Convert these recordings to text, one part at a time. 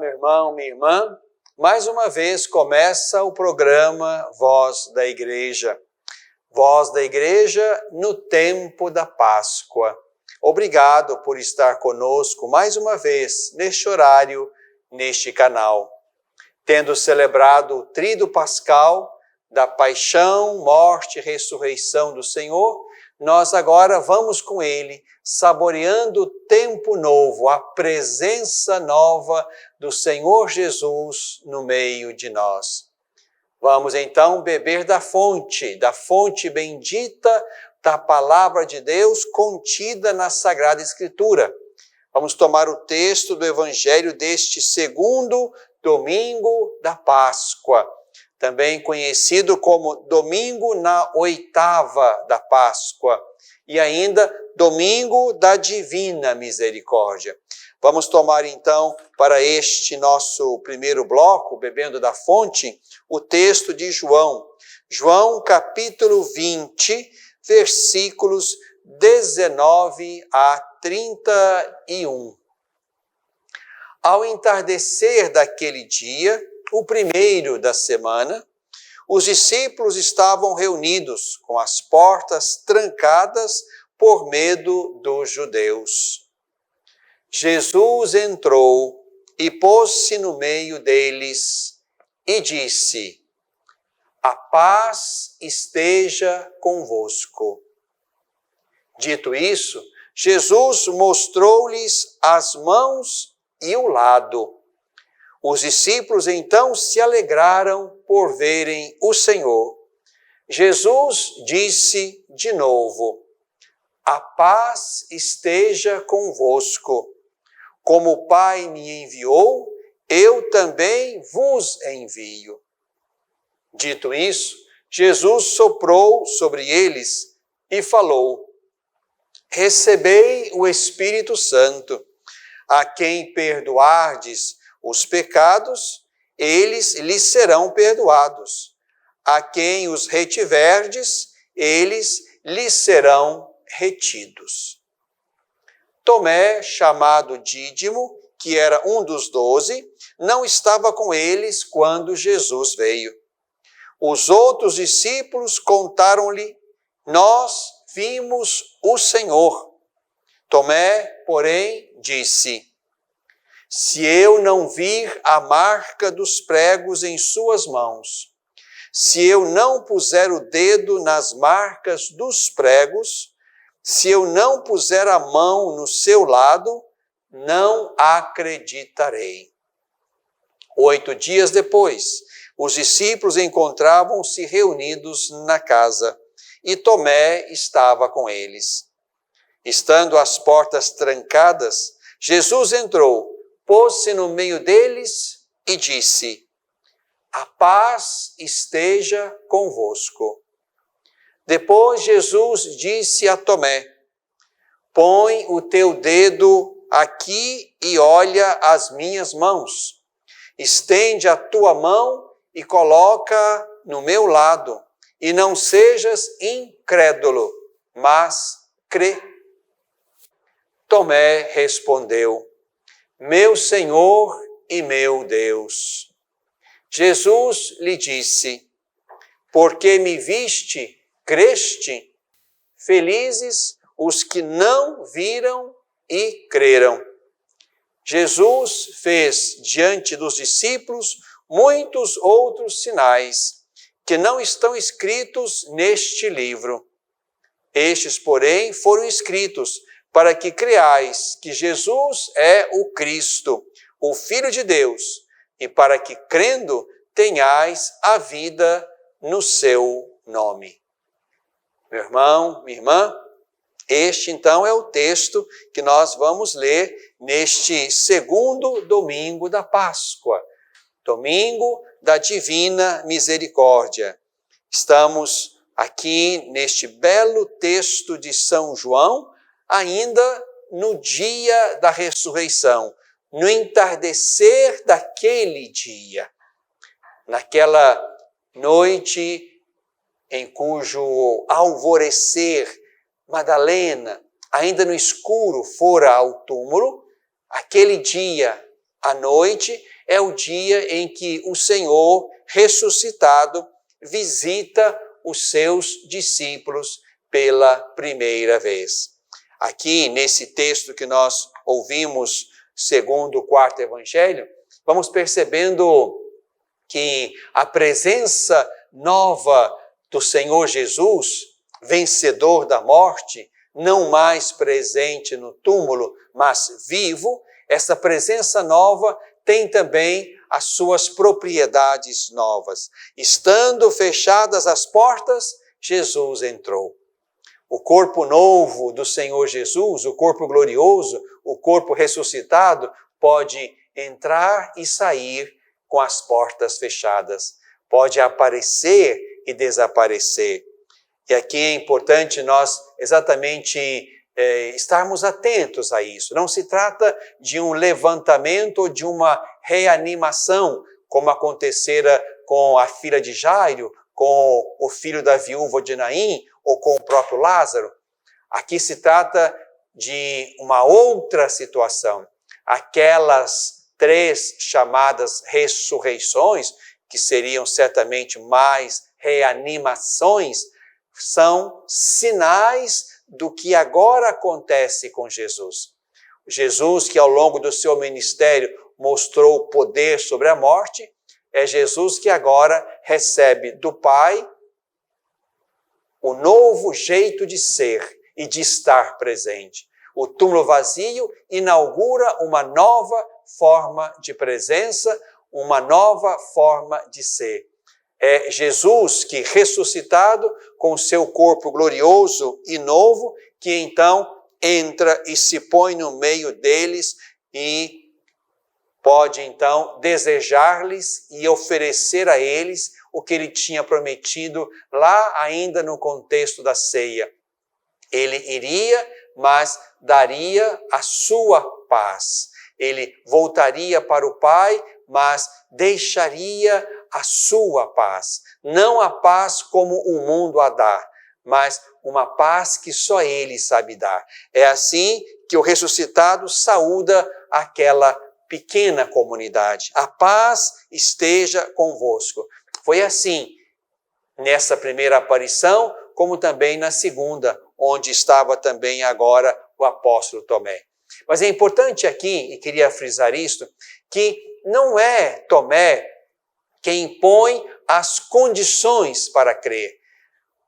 meu irmão, minha irmã. Mais uma vez começa o programa Voz da Igreja. Voz da Igreja no tempo da Páscoa. Obrigado por estar conosco mais uma vez neste horário, neste canal. Tendo celebrado o Tríduo Pascal da paixão, morte e ressurreição do Senhor, nós agora vamos com Ele, saboreando o tempo novo, a presença nova do Senhor Jesus no meio de nós. Vamos então beber da fonte bendita da Palavra de Deus contida na Sagrada Escritura. Vamos tomar o texto do Evangelho deste segundo domingo da Páscoa, também conhecido como domingo na oitava da Páscoa, e ainda domingo da Divina Misericórdia. Vamos tomar então, para este nosso primeiro bloco, bebendo da fonte, o texto de João. João capítulo 20, versículos 19 a 31. Ao entardecer daquele dia, o primeiro da semana, os discípulos estavam reunidos com as portas trancadas por medo dos judeus. Jesus entrou e pôs-se no meio deles e disse: "A paz esteja convosco." Dito isso, Jesus mostrou-lhes as mãos e o lado. Os discípulos então se alegraram por verem o Senhor. Jesus disse de novo: "A paz esteja convosco. Como o Pai me enviou, eu também vos envio." Dito isso, Jesus soprou sobre eles e falou: "Recebei o Espírito Santo. A quem perdoardes os pecados, eles lhes serão perdoados. A quem os retiverdes, eles lhes serão retidos." Tomé, chamado Dídimo, que era um dos 12, não estava com eles quando Jesus veio. Os outros discípulos contaram-lhe: "Nós vimos o Senhor." Tomé, porém, disse: "Se eu não vir a marca dos pregos em suas mãos, se eu não puser o dedo nas marcas dos pregos, se eu não puser a mão no seu lado, não acreditarei." 8 dias depois, os discípulos encontravam-se reunidos na casa, e Tomé estava com eles. Estando as portas trancadas, Jesus entrou, pôs-se no meio deles e disse: "A paz esteja convosco." Depois Jesus disse a Tomé: "Põe o teu dedo aqui e olha as minhas mãos. Estende a tua mão e coloca no meu lado. E não sejas incrédulo, mas crê." Tomé respondeu: "Meu Senhor e meu Deus." Jesus lhe disse: "Porque me viste, creste? Felizes os que não viram e creram." Jesus fez diante dos discípulos muitos outros sinais que não estão escritos neste livro. Estes, porém, foram escritos para que creais que Jesus é o Cristo, o Filho de Deus, e para que, crendo, tenhais a vida no seu nome. Meu irmão, minha irmã, este então é o texto que nós vamos ler neste segundo domingo da Páscoa, domingo da Divina Misericórdia. Estamos aqui neste belo texto de São João, ainda no dia da ressurreição, no entardecer daquele dia, naquela noite em cujo alvorecer Madalena, ainda no escuro, fora ao túmulo. Aquele dia A noite é o dia em que o Senhor ressuscitado visita os seus discípulos pela primeira vez. Aqui, nesse texto que nós ouvimos, segundo o quarto evangelho, vamos percebendo que a presença nova do Senhor Jesus, vencedor da morte, não mais presente no túmulo, mas vivo, essa presença nova tem também as suas propriedades novas. Estando fechadas as portas, Jesus entrou. O corpo novo do Senhor Jesus, o corpo glorioso, o corpo ressuscitado, pode entrar e sair com as portas fechadas. Pode aparecer e desaparecer. E aqui é importante nós exatamente estarmos atentos a isso. Não se trata de um levantamento ou de uma reanimação, como acontecera com a filha de Jairo, com o filho da viúva de Naim, ou com o próprio Lázaro. Aqui se trata de uma outra situação. Aquelas 3 chamadas ressurreições, que seriam certamente mais reanimações, são sinais do que agora acontece com Jesus. Jesus, que ao longo do seu ministério mostrou poder sobre a morte, é Jesus que agora recebe do Pai o novo jeito de ser e de estar presente. O túmulo vazio inaugura uma nova forma de presença, uma nova forma de ser. É Jesus que, ressuscitado com o seu corpo glorioso e novo, que então entra e se põe no meio deles e pode então desejar-lhes e oferecer a eles o que ele tinha prometido lá ainda no contexto da ceia. Ele iria, mas daria a sua paz. Ele voltaria para o Pai, mas deixaria a sua paz. Não a paz como o mundo a dá, mas uma paz que só ele sabe dar. É assim que o ressuscitado saúda aquela pequena comunidade. A paz esteja convosco. Foi assim nessa primeira aparição, como também na segunda, onde estava também agora o apóstolo Tomé. Mas é importante aqui, e queria frisar isto, que não é Tomé quem impõe as condições para crer.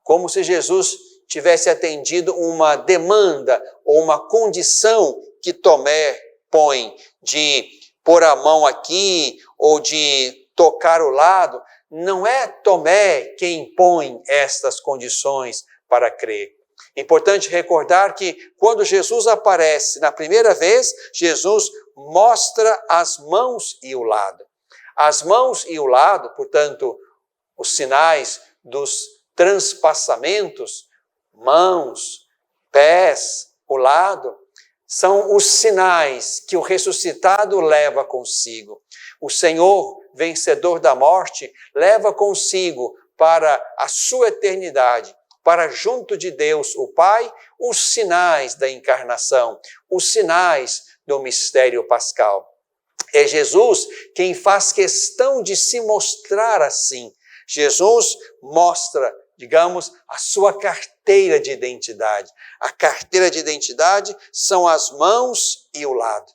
Como se Jesus tivesse atendido uma demanda ou uma condição que Tomé põe de pôr a mão aqui ou de tocar o lado. Não é Tomé quem impõe estas condições para crer. É importante recordar que quando Jesus aparece na primeira vez, Jesus mostra as mãos e o lado. As mãos e o lado, portanto, os sinais dos transpassamentos, mãos, pés, o lado, são os sinais que o ressuscitado leva consigo. O Senhor, vencedor da morte, leva consigo para a sua eternidade, para junto de Deus, o Pai, os sinais da encarnação, os sinais do mistério pascal. É Jesus quem faz questão de se mostrar assim. Jesus mostra, digamos, a sua carteira de identidade. A carteira de identidade são as mãos e o lado.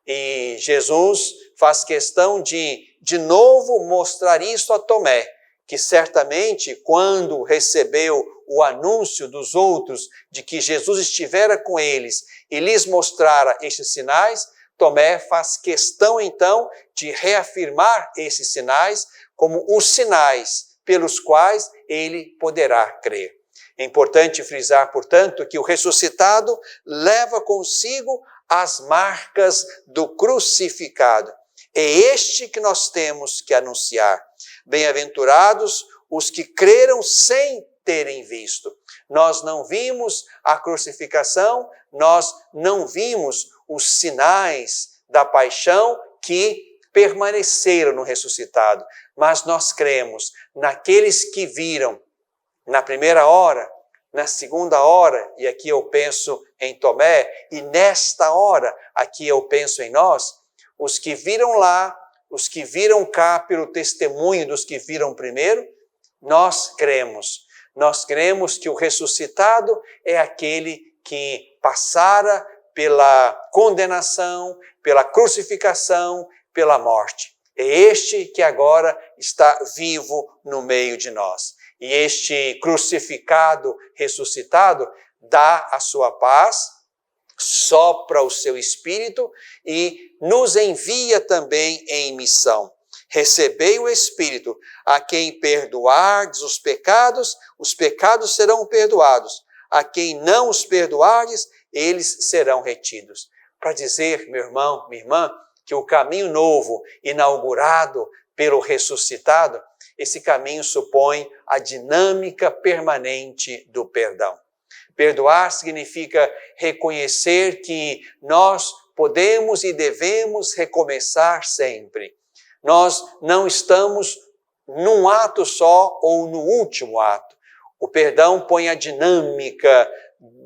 E Jesus faz questão de novo, mostrar isso a Tomé, que certamente, quando recebeu o anúncio dos outros de que Jesus estivera com eles e lhes mostrara estes sinais, Tomé faz questão, então, de reafirmar esses sinais como os sinais pelos quais ele poderá crer. É importante frisar, portanto, que o ressuscitado leva consigo as marcas do crucificado. É este que nós temos que anunciar. Bem-aventurados os que creram sem terem visto. Nós não vimos a crucificação, nós não vimos os sinais da paixão que permaneceram no ressuscitado, mas nós cremos naqueles que viram na primeira hora, na segunda hora, e aqui eu penso em Tomé, e nesta hora, aqui eu penso em nós, os que viram lá, os que viram cá pelo testemunho dos que viram primeiro, nós cremos. Nós cremos que o ressuscitado é aquele que passara pela condenação, pela crucificação, pela morte. É este que agora está vivo no meio de nós. E este crucificado, ressuscitado, dá a sua paz, sopra o seu Espírito e nos envia também em missão. Recebei o Espírito, a quem perdoardes os pecados serão perdoados. A quem não os perdoardes, eles serão retidos. Para dizer, meu irmão, minha irmã, que o caminho novo, inaugurado pelo ressuscitado, esse caminho supõe a dinâmica permanente do perdão. Perdoar significa reconhecer que nós podemos e devemos recomeçar sempre. Nós não estamos num ato só ou no último ato. O perdão põe a dinâmica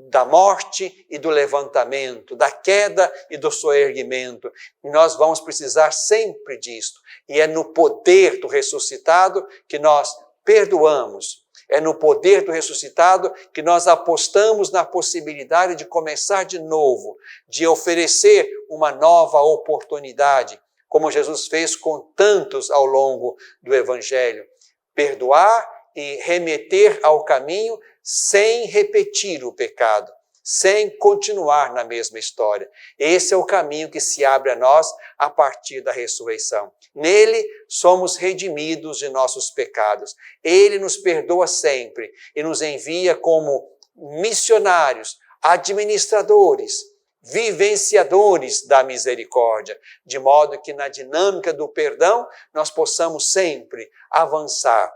da morte e do levantamento, da queda e do soerguimento. E nós vamos precisar sempre disto. E é no poder do ressuscitado que nós perdoamos. É no poder do ressuscitado que nós apostamos na possibilidade de começar de novo, de oferecer uma nova oportunidade, como Jesus fez com tantos ao longo do Evangelho. Perdoar e remeter ao caminho sem repetir o pecado, sem continuar na mesma história. Esse é o caminho que se abre a nós a partir da ressurreição. Nele somos redimidos de nossos pecados. Ele nos perdoa sempre e nos envia como missionários, administradores, vivenciadores da misericórdia, de modo que na dinâmica do perdão nós possamos sempre avançar,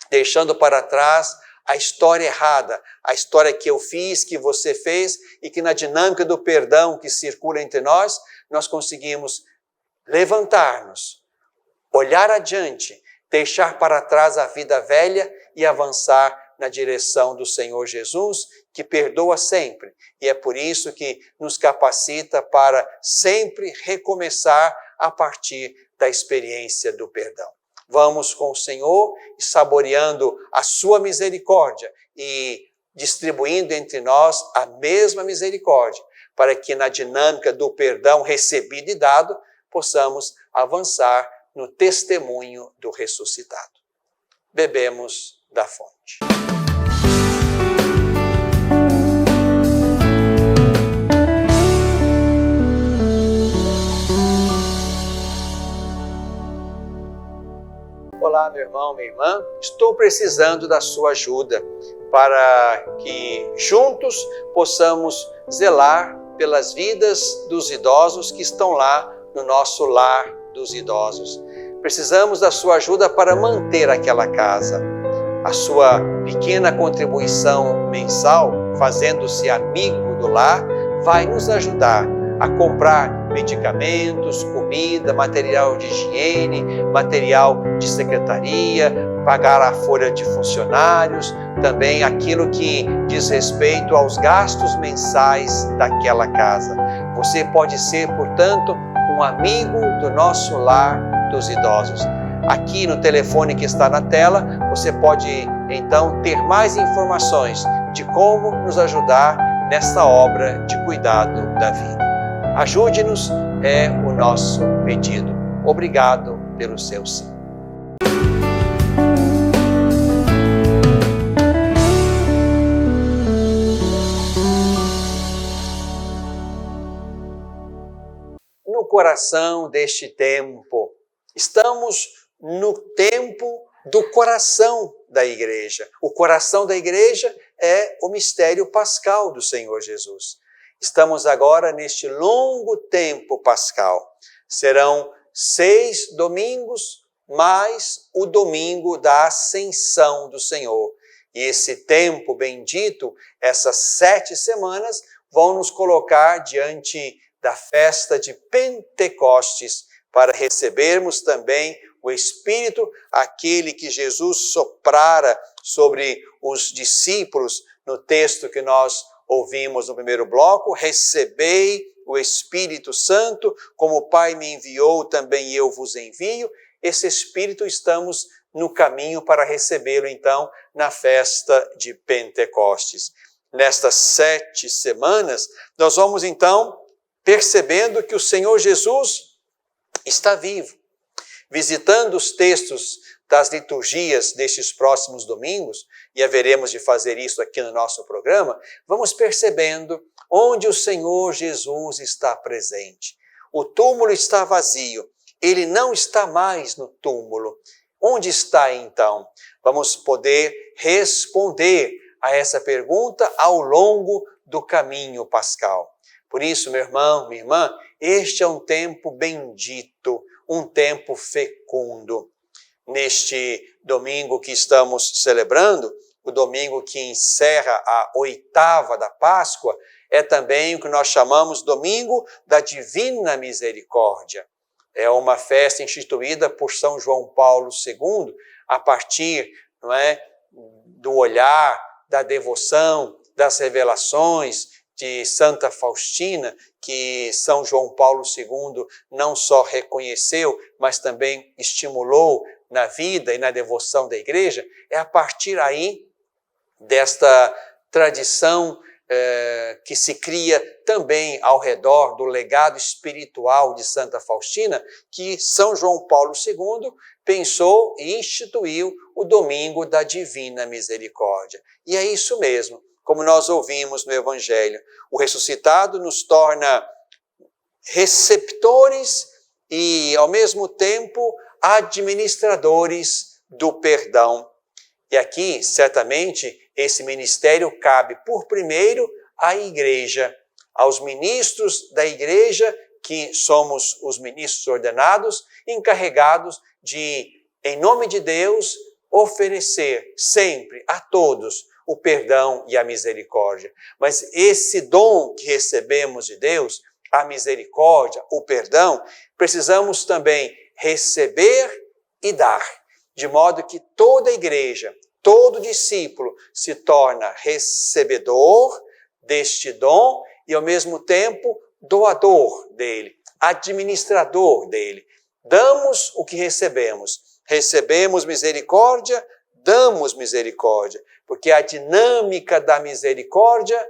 deixando para trás a história errada, a história que eu fiz, que você fez, e que na dinâmica do perdão que circula entre nós, nós conseguimos levantar-nos, olhar adiante, deixar para trás a vida velha e avançar na direção do Senhor Jesus, que perdoa sempre. E é por isso que nos capacita para sempre recomeçar a partir da experiência do perdão. Vamos com o Senhor e saboreando a sua misericórdia e distribuindo entre nós a mesma misericórdia, para que na dinâmica do perdão recebido e dado, possamos avançar no testemunho do ressuscitado. Bebemos da fonte. Olá, meu irmão, minha irmã, estou precisando da sua ajuda para que juntos possamos zelar pelas vidas dos idosos que estão lá no nosso lar dos idosos. Precisamos da sua ajuda para manter aquela casa. A sua pequena contribuição mensal, fazendo-se amigo do lar, vai nos ajudar a comprar medicamentos, comida, material de higiene, material de secretaria, pagar a folha de funcionários, também aquilo que diz respeito aos gastos mensais daquela casa. Você pode ser, portanto, um amigo do nosso lar dos idosos. Aqui no telefone que está na tela, você pode então ter mais informações de como nos ajudar nessa obra de cuidado da vida. Ajude-nos, é o nosso pedido. Obrigado pelo seu sim. No coração deste tempo, estamos no tempo do coração da igreja. O coração da igreja é o mistério pascal do Senhor Jesus. Estamos agora neste longo tempo pascal. Serão 6 domingos, mais o domingo da Ascensão do Senhor. E esse tempo bendito, essas 7 semanas, vão nos colocar diante da festa de Pentecostes, para recebermos também o Espírito, aquele que Jesus soprara sobre os discípulos no texto que nós ouvimos no primeiro bloco. Recebei o Espírito Santo, como o Pai me enviou, também eu vos envio. Esse Espírito estamos no caminho para recebê-lo, então, na festa de Pentecostes. Nestas 7 semanas, nós vamos, então, percebendo que o Senhor Jesus está vivo. Visitando os textos das liturgias destes próximos domingos, e haveremos de fazer isso aqui no nosso programa, vamos percebendo onde o Senhor Jesus está presente. O túmulo está vazio, ele não está mais no túmulo. Onde está então? Vamos poder responder a essa pergunta ao longo do caminho pascal. Por isso, meu irmão, minha irmã, este é um tempo bendito, um tempo fecundo. Neste domingo que estamos celebrando, o domingo que encerra a 8ª da Páscoa, é também o que nós chamamos Domingo da Divina Misericórdia. É uma festa instituída por São João Paulo II, a partir, do olhar, da devoção, das revelações de Santa Faustina, que São João Paulo II não só reconheceu, mas também estimulou na vida e na devoção da igreja. É a partir aí desta tradição que se cria também ao redor do legado espiritual de Santa Faustina, que São João Paulo II pensou e instituiu o Domingo da Divina Misericórdia. E é isso mesmo, como nós ouvimos no Evangelho. O ressuscitado nos torna receptores e, ao mesmo tempo, administradores do perdão. E aqui, certamente, esse ministério cabe, por primeiro, à igreja, aos ministros da igreja, que somos os ministros ordenados, encarregados de, em nome de Deus, oferecer sempre a todos o perdão e a misericórdia. Mas esse dom que recebemos de Deus, a misericórdia, o perdão, precisamos também receber e dar, de modo que toda a igreja, todo discípulo se torna recebedor deste dom e, ao mesmo tempo, doador dele, administrador dele. Damos o que recebemos. Recebemos misericórdia, damos misericórdia, porque a dinâmica da misericórdia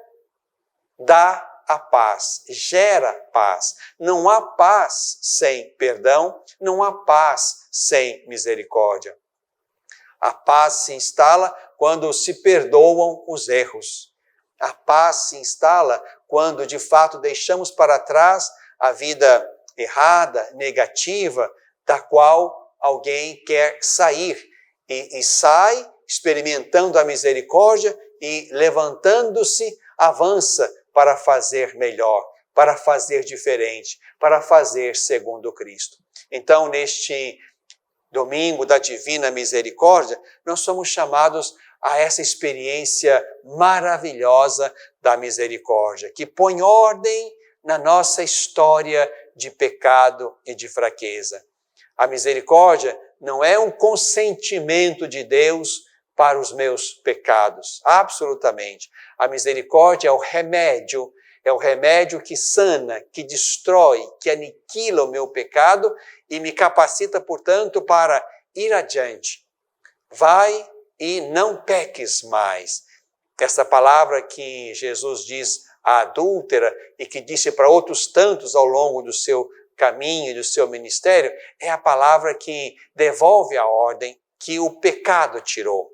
dá a paz, gera paz. Não há paz sem perdão, não há paz sem misericórdia. A paz se instala quando se perdoam os erros. A paz se instala quando, de fato, deixamos para trás a vida errada, negativa, da qual alguém quer sair. E sai experimentando a misericórdia e, levantando-se, avança para fazer melhor, para fazer diferente, para fazer segundo Cristo. Então, neste Domingo da Divina Misericórdia, nós somos chamados a essa experiência maravilhosa da misericórdia, que põe ordem na nossa história de pecado e de fraqueza. A misericórdia não é um consentimento de Deus para os meus pecados, absolutamente. A misericórdia é o remédio que sana, que destrói, que aniquila o meu pecado e me capacita, portanto, para ir adiante. Vai e não peques mais. Essa palavra que Jesus diz à adúltera e que disse para outros tantos ao longo do seu caminho e do seu ministério, é a palavra que devolve a ordem que o pecado tirou.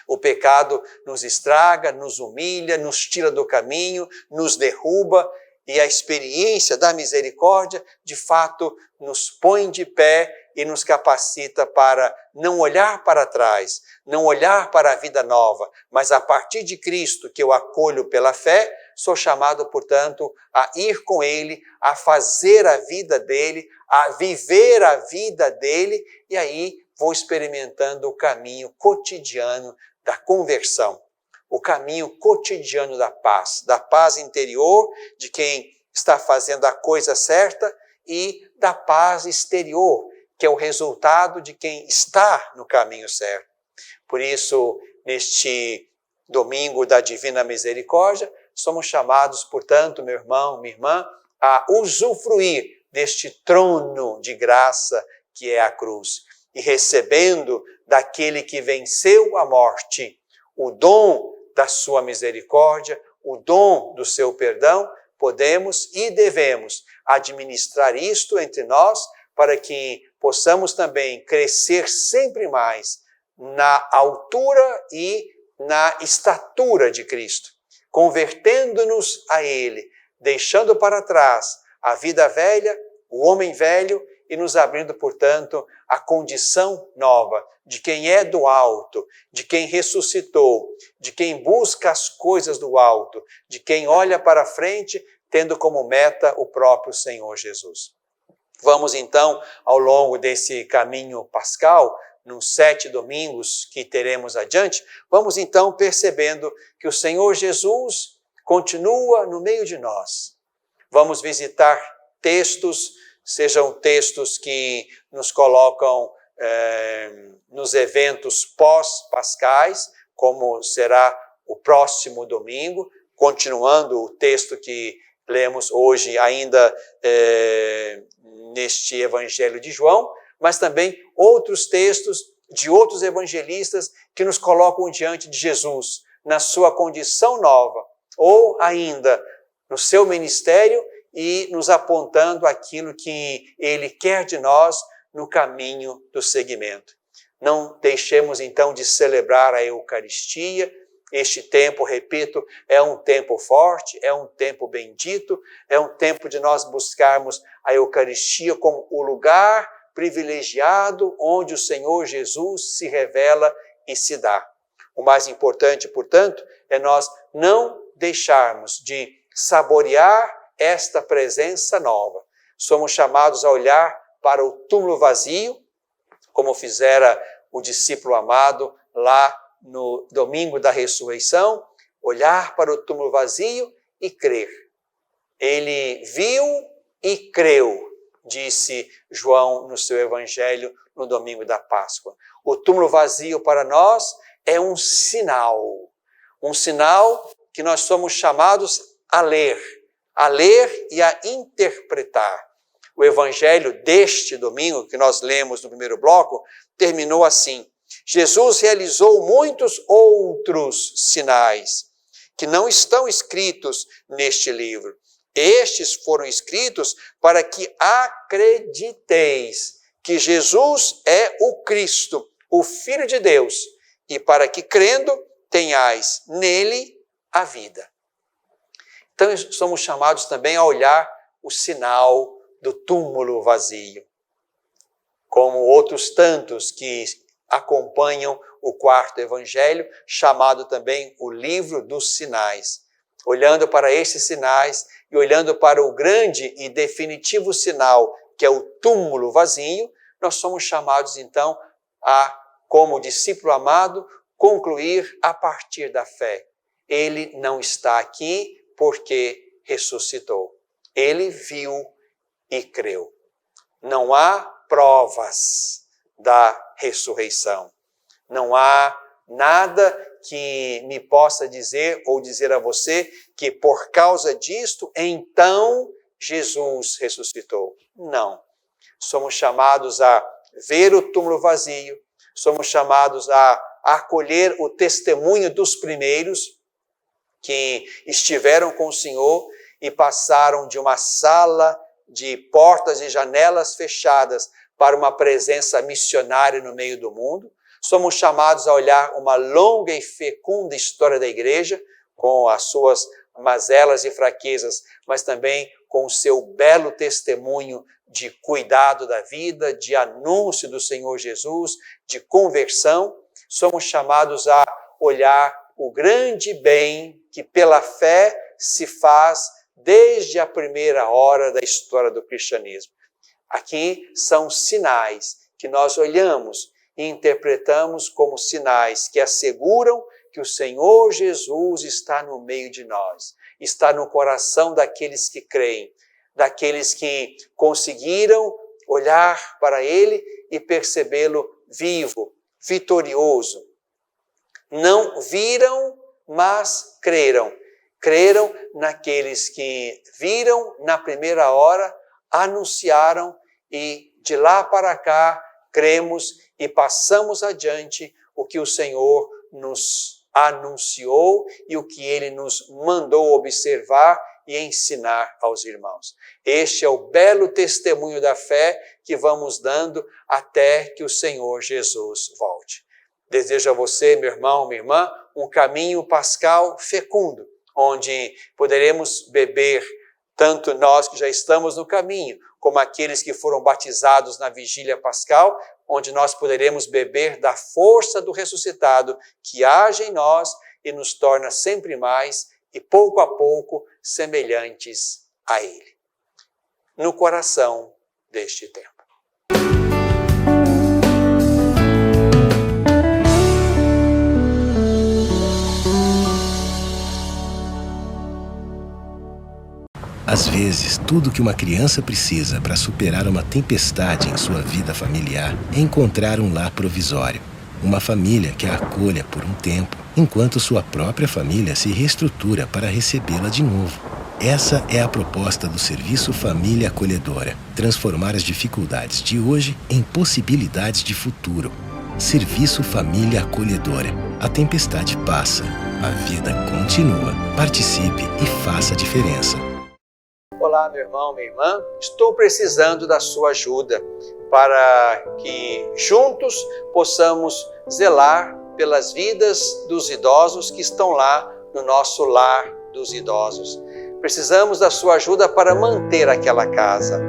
O pecado nos estraga, nos humilha, nos tira do caminho, nos derruba, e a experiência da misericórdia, de fato, nos põe de pé e nos capacita para não olhar para trás, não olhar para a vida nova, mas a partir de Cristo, que eu acolho pela fé, sou chamado, portanto, a ir com Ele, a fazer a vida dEle, a viver a vida dEle, e aí vou experimentando o caminho cotidiano da conversão, o caminho cotidiano da paz interior de quem está fazendo a coisa certa e da paz exterior, que é o resultado de quem está no caminho certo. Por isso, neste Domingo da Divina Misericórdia, somos chamados, portanto, meu irmão, minha irmã, a usufruir deste trono de graça que é a cruz. E recebendo daquele que venceu a morte o dom da sua misericórdia, o dom do seu perdão, podemos e devemos administrar isto entre nós para que possamos também crescer sempre mais na altura e na estatura de Cristo, convertendo-nos a Ele, deixando para trás a vida velha, o homem velho e nos abrindo, portanto, a condição nova de quem é do alto, de quem ressuscitou, de quem busca as coisas do alto, de quem olha para frente, tendo como meta o próprio Senhor Jesus. Vamos então, ao longo desse caminho pascal, nos 7 domingos que teremos adiante, vamos então percebendo que o Senhor Jesus continua no meio de nós. Vamos visitar textos, sejam textos que nos colocam nos eventos pós-pascais, como será o próximo domingo, continuando o texto que lemos hoje ainda neste Evangelho de João, mas também outros textos de outros evangelistas que nos colocam diante de Jesus, na sua condição nova, ou ainda no seu ministério e nos apontando aquilo que Ele quer de nós no caminho do seguimento. Não deixemos então de celebrar a Eucaristia. Este tempo, repito, é um tempo forte, é um tempo bendito, é um tempo de nós buscarmos a Eucaristia como o lugar privilegiado onde o Senhor Jesus se revela e se dá. O mais importante, portanto, é nós não deixarmos de saborear esta presença nova. Somos chamados a olhar para o túmulo vazio, como fizera o discípulo amado lá no domingo da ressurreição, olhar para o túmulo vazio e crer. Ele viu e creu, disse João no seu evangelho no domingo da Páscoa. O túmulo vazio para nós é um sinal que nós somos chamados a ler e a interpretar. O evangelho deste domingo, que nós lemos no primeiro bloco, terminou assim: Jesus realizou muitos outros sinais que não estão escritos neste livro. Estes foram escritos para que acrediteis que Jesus é o Cristo, o Filho de Deus, e para que, crendo, tenhais nele a vida. Então, somos chamados também a olhar o sinal do túmulo vazio, como outros tantos que acompanham o quarto evangelho, chamado também o livro dos sinais. Olhando para esses sinais e olhando para o grande e definitivo sinal, que é o túmulo vazio, nós somos chamados então a, como discípulo amado, concluir a partir da fé. Ele não está aqui porque ressuscitou. Ele viu e creu. Não há provas da ressurreição. Não há nada que me possa dizer ou dizer a você que por causa disto, então Jesus ressuscitou. Não. Somos chamados a ver o túmulo vazio, somos chamados a acolher o testemunho dos primeiros que estiveram com o Senhor e passaram de uma sala de portas e janelas fechadas para uma presença missionária no meio do mundo. Somos chamados a olhar uma longa e fecunda história da igreja, com as suas mazelas e fraquezas, mas também com o seu belo testemunho de cuidado da vida, de anúncio do Senhor Jesus, de conversão. Somos chamados a olhar o grande bem que pela fé se faz desde a primeira hora da história do cristianismo. Aqui são sinais que nós olhamos e interpretamos como sinais que asseguram que o Senhor Jesus está no meio de nós, está no coração daqueles que creem, daqueles que conseguiram olhar para Ele e percebê-lo vivo, vitorioso. Não viram, mas creram. creram naqueles que viram na primeira hora, anunciaram e de lá para cá cremos e passamos adiante o que o Senhor nos anunciou e o que Ele nos mandou observar e ensinar aos irmãos. Este é o belo testemunho da fé que vamos dando até que o Senhor Jesus volte. Desejo a você, meu irmão, minha irmã, um caminho pascal fecundo, onde poderemos beber, tanto nós que já estamos no caminho, como aqueles que foram batizados na vigília pascal, onde nós poderemos beber da força do ressuscitado que age em nós e nos torna sempre mais e pouco a pouco semelhantes a Ele. No coração deste tempo. Às vezes, tudo que uma criança precisa para superar uma tempestade em sua vida familiar é encontrar um lar provisório. Uma família que a acolha por um tempo, enquanto sua própria família se reestrutura para recebê-la de novo. Essa é a proposta do Serviço Família Acolhedora. Transformar as dificuldades de hoje em possibilidades de futuro. Serviço Família Acolhedora. A tempestade passa, a vida continua. Participe e faça a diferença. Olá, meu irmão, minha irmã. Estou precisando da sua ajuda para que juntos possamos zelar pelas vidas dos idosos que estão lá no nosso lar dos idosos. Precisamos da sua ajuda para manter aquela casa.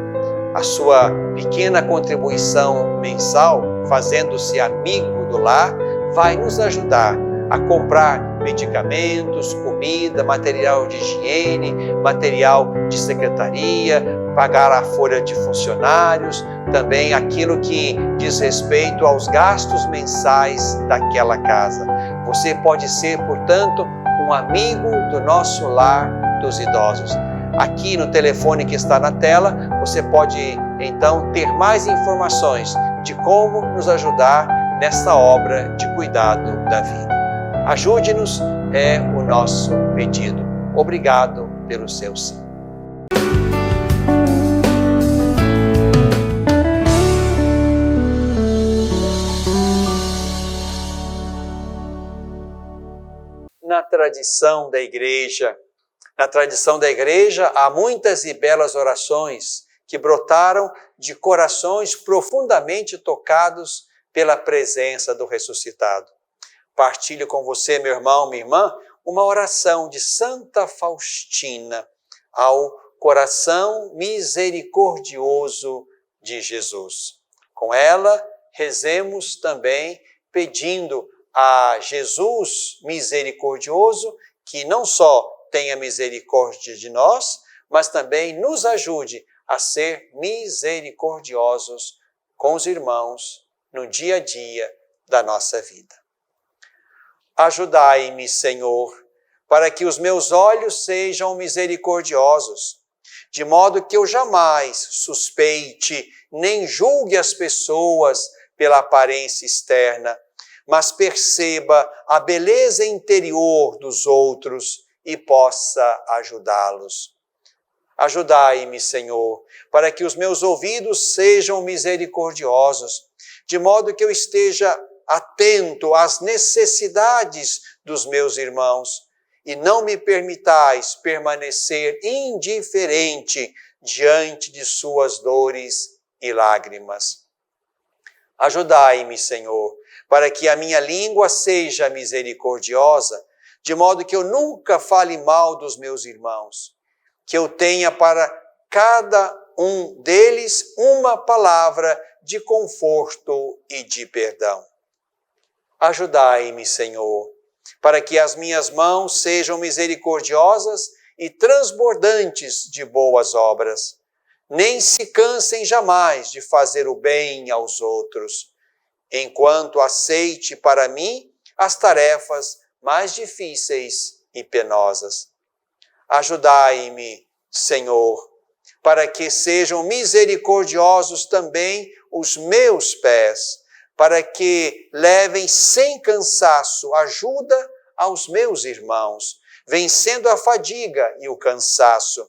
A sua pequena contribuição mensal, fazendo-se amigo do lar, vai nos ajudar a comprar medicamentos, comida, material de higiene, material de secretaria, pagar a folha de funcionários, também aquilo que diz respeito aos gastos mensais daquela casa. Você pode ser, portanto, um amigo do nosso lar dos idosos. Aqui no telefone que está na tela, você pode então ter mais informações de como nos ajudar nessa obra de cuidado da vida. Ajude-nos, é o nosso pedido. Obrigado pelo seu sim. Na tradição da igreja, há muitas e belas orações que brotaram de corações profundamente tocados pela presença do ressuscitado. Partilho com você, meu irmão, minha irmã, uma oração de Santa Faustina ao coração misericordioso de Jesus. Com ela, rezemos também pedindo a Jesus misericordioso que não só tenha misericórdia de nós, mas também nos ajude a ser misericordiosos com os irmãos no dia a dia da nossa vida. Ajudai-me, Senhor, para que os meus olhos sejam misericordiosos, de modo que eu jamais suspeite nem julgue as pessoas pela aparência externa, mas perceba a beleza interior dos outros e possa ajudá-los. Ajudai-me, Senhor, para que os meus ouvidos sejam misericordiosos, de modo que eu esteja atento às necessidades dos meus irmãos e não me permitais permanecer indiferente diante de suas dores e lágrimas. Ajudai-me, Senhor, para que a minha língua seja misericordiosa, de modo que eu nunca fale mal dos meus irmãos, que eu tenha para cada um deles uma palavra de conforto e de perdão. Ajudai-me, Senhor, para que as minhas mãos sejam misericordiosas e transbordantes de boas obras. Nem se cansem jamais de fazer o bem aos outros, enquanto aceite para mim as tarefas mais difíceis e penosas. Ajudai-me, Senhor, para que sejam misericordiosos também os meus pés, para que levem sem cansaço ajuda aos meus irmãos, vencendo a fadiga e o cansaço.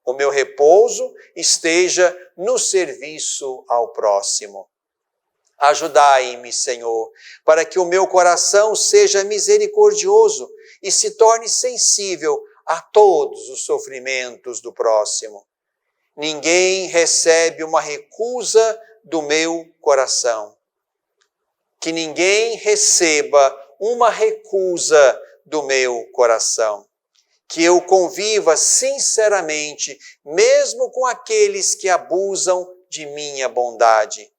O meu repouso esteja no serviço ao próximo. Ajudai-me, Senhor, para que o meu coração seja misericordioso e se torne sensível a todos os sofrimentos do próximo. Ninguém recebe uma recusa do meu coração. Que ninguém receba uma recusa do meu coração. Que eu conviva sinceramente, mesmo com aqueles que abusam de minha bondade.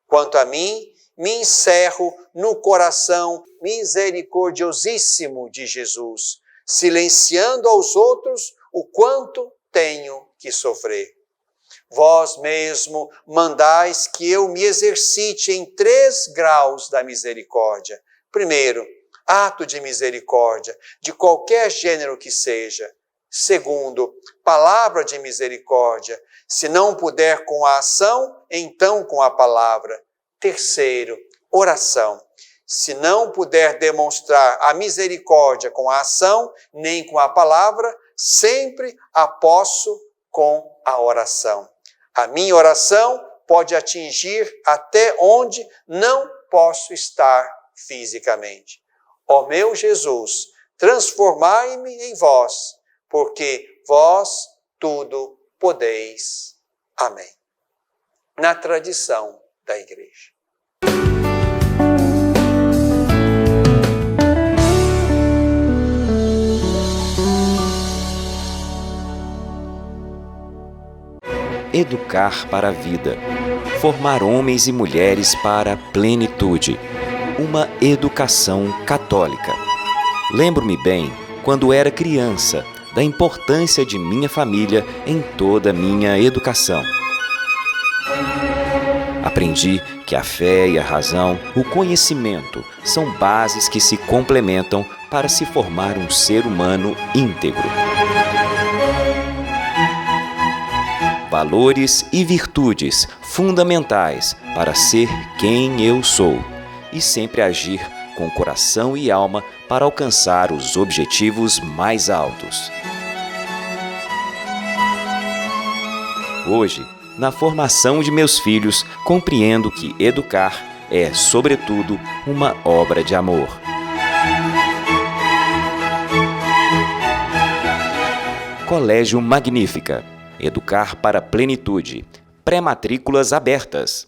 Quanto a mim, me encerro no coração misericordiosíssimo de Jesus, silenciando aos outros o quanto tenho que sofrer. Vós mesmo mandais que eu me exercite em 3 graus da misericórdia. Primeiro, ato de misericórdia, de qualquer gênero que seja. Segundo, palavra de misericórdia. Se não puder com a ação, então com a palavra. Terceiro, oração. Se não puder demonstrar a misericórdia com a ação, nem com a palavra, sempre a posso com a oração. A minha oração pode atingir até onde não posso estar fisicamente. Ó meu Jesus, transformai-me em vós, porque vós tudo podeis. Amém. Na tradição da Igreja. Educar para a vida. Formar homens e mulheres para a plenitude. Uma educação católica. Lembro-me bem, quando era criança, da importância de minha família em toda a minha educação. Aprendi que a fé e a razão, o conhecimento, são bases que se complementam para se formar um ser humano íntegro. Valores e virtudes fundamentais para ser quem eu sou e sempre agir com coração e alma para alcançar os objetivos mais altos. Hoje, na formação de meus filhos, compreendo que educar é, sobretudo, uma obra de amor. Colégio Magnífica. Educar para a plenitude. Pré-matrículas abertas.